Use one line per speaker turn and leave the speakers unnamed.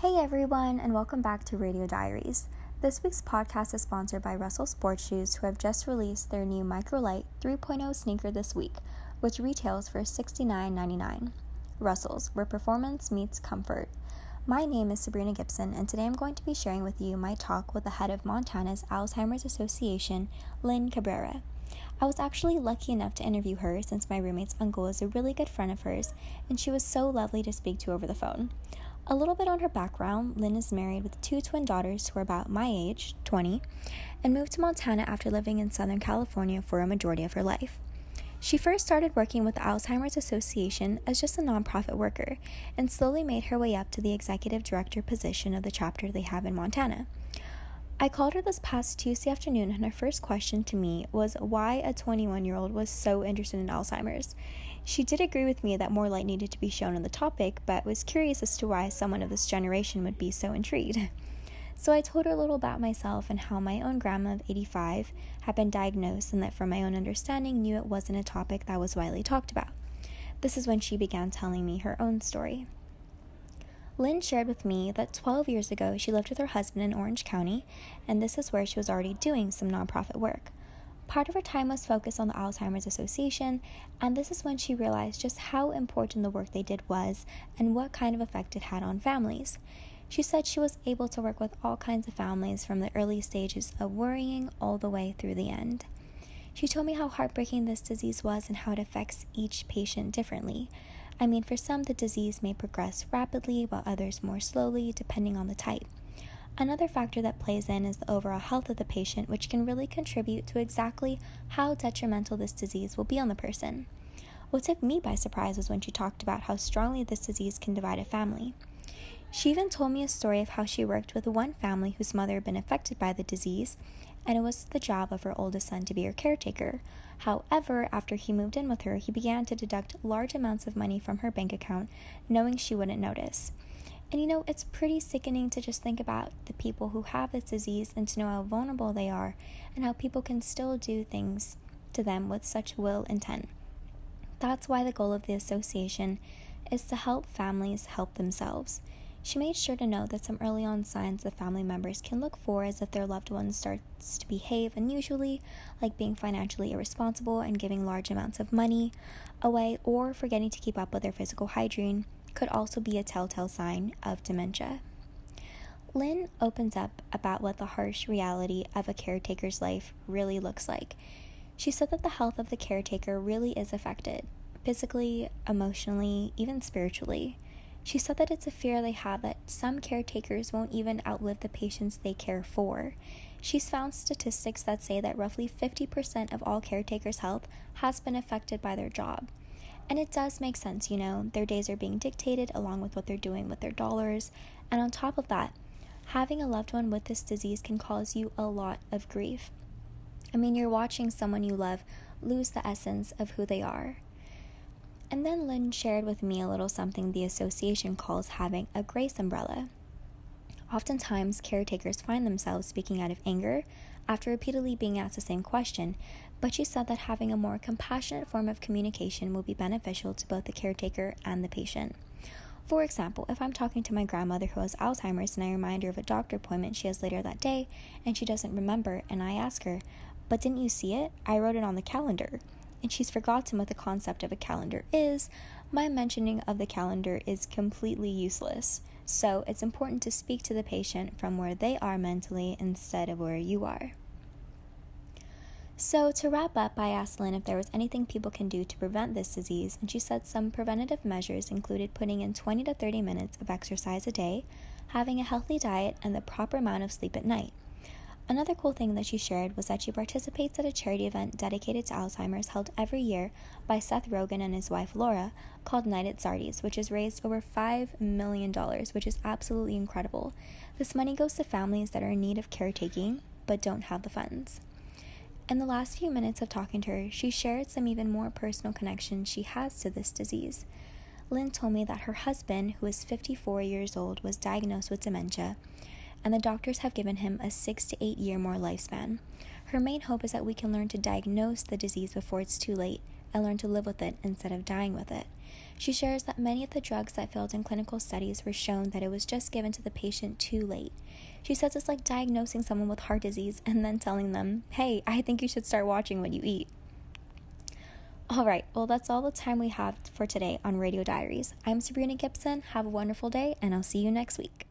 Hey everyone, and welcome back to Radio Diaries. This week's podcast is sponsored by Russell Sports Shoes, who have just released their new Microlight 3.0 sneaker this week, which retails for $69.99. Russell's, where performance meets comfort. My name is Sabrina Gibson, and today I'm going to be sharing with you my talk with the head of Montana's Alzheimer's Association, Lynn Cabrera. I was actually lucky enough to interview her since my roommate's uncle is a really good friend of hers, and she was so lovely to speak to over the phone. A little bit on her background: Lynn is married with 2 twin daughters who are about my age, 20, and moved to Montana after living in Southern California for a majority of her life. She first started working with the Alzheimer's Association as just a nonprofit worker, and slowly made her way up to the executive director position of the chapter they have in Montana. I called her this past Tuesday afternoon, and her first question to me was why a 21-year-old was so interested in Alzheimer's. She did agree with me that more light needed to be shown on the topic, but was curious as to why someone of this generation would be so intrigued. So I told her a little about myself and how my own grandma of 85 had been diagnosed, and that from my own understanding knew it wasn't a topic that was widely talked about. This is when she began telling me her own story. Lynn shared with me that 12 years ago she lived with her husband in Orange County, and this is where she was already doing some nonprofit work. Part of her time was focused on the Alzheimer's Association, and this is when she realized just how important the work they did was and what kind of effect it had on families. She said she was able to work with all kinds of families from the early stages of worrying all the way through the end. She told me how heartbreaking this disease was and how it affects each patient differently. I mean, for some, the disease may progress rapidly, while others more slowly, depending on the type. Another factor that plays in is the overall health of the patient, which can really contribute to exactly how detrimental this disease will be on the person. What took me by surprise was when she talked about how strongly this disease can divide a family. She even told me a story of how she worked with one family whose mother had been affected by the disease, and it was the job of her oldest son to be her caretaker. However, after he moved in with her, he began to deduct large amounts of money from her bank account, knowing she wouldn't notice. And it's pretty sickening to just think about the people who have this disease and to know how vulnerable they are and how people can still do things to them with such ill intent. That's why the goal of the association is to help families help themselves. She made sure to note that some early on signs that family members can look for is if their loved one starts to behave unusually, like being financially irresponsible and giving large amounts of money away, or forgetting to keep up with their physical hygiene, could also be a telltale sign of dementia. Lynn opens up about what the harsh reality of a caretaker's life really looks like. She said that the health of the caretaker really is affected, physically, emotionally, even spiritually. She said that it's a fear they have that some caretakers won't even outlive the patients they care for. She's found statistics that say that roughly 50% of all caretakers' health has been affected by their job. And it does make sense, their days are being dictated along with what they're doing with their dollars. And on top of that, having a loved one with this disease can cause you a lot of grief. You're watching someone you love lose the essence of who they are. And then Lynn shared with me a little something the association calls having a grace umbrella. Oftentimes, caretakers find themselves speaking out of anger after repeatedly being asked the same question, but she said that having a more compassionate form of communication will be beneficial to both the caretaker and the patient. For example, if I'm talking to my grandmother who has Alzheimer's and I remind her of a doctor appointment she has later that day and she doesn't remember, and I ask her, "But didn't you see it? I wrote it on the calendar," and she's forgotten what the concept of a calendar is, my mentioning of the calendar is completely useless. So it's important to speak to the patient from where they are mentally instead of where you are. So to wrap up, I asked Lynn if there was anything people can do to prevent this disease, and she said some preventative measures included putting in 20 to 30 minutes of exercise a day, having a healthy diet, and the proper amount of sleep at night. Another cool thing that she shared was that she participates at a charity event dedicated to Alzheimer's held every year by Seth Rogen and his wife Laura, called Night at Diaries, which has raised over $5 million, which is absolutely incredible. This money goes to families that are in need of caretaking but don't have the funds. In the last few minutes of talking to her, she shared some even more personal connections she has to this disease. Lynn told me that her husband, who is 54 years old, was diagnosed with dementia, and the doctors have given him a 6 to 8 year more lifespan. Her main hope is that we can learn to diagnose the disease before it's too late and learn to live with it instead of dying with it. She shares that many of the drugs that failed in clinical studies were shown that it was just given to the patient too late. She says it's like diagnosing someone with heart disease and then telling them, hey, I think you should start watching what you eat. Alright, well that's all the time we have for today on Radio Diaries. I'm Sabrina Gibson. Have a wonderful day, and I'll see you next week.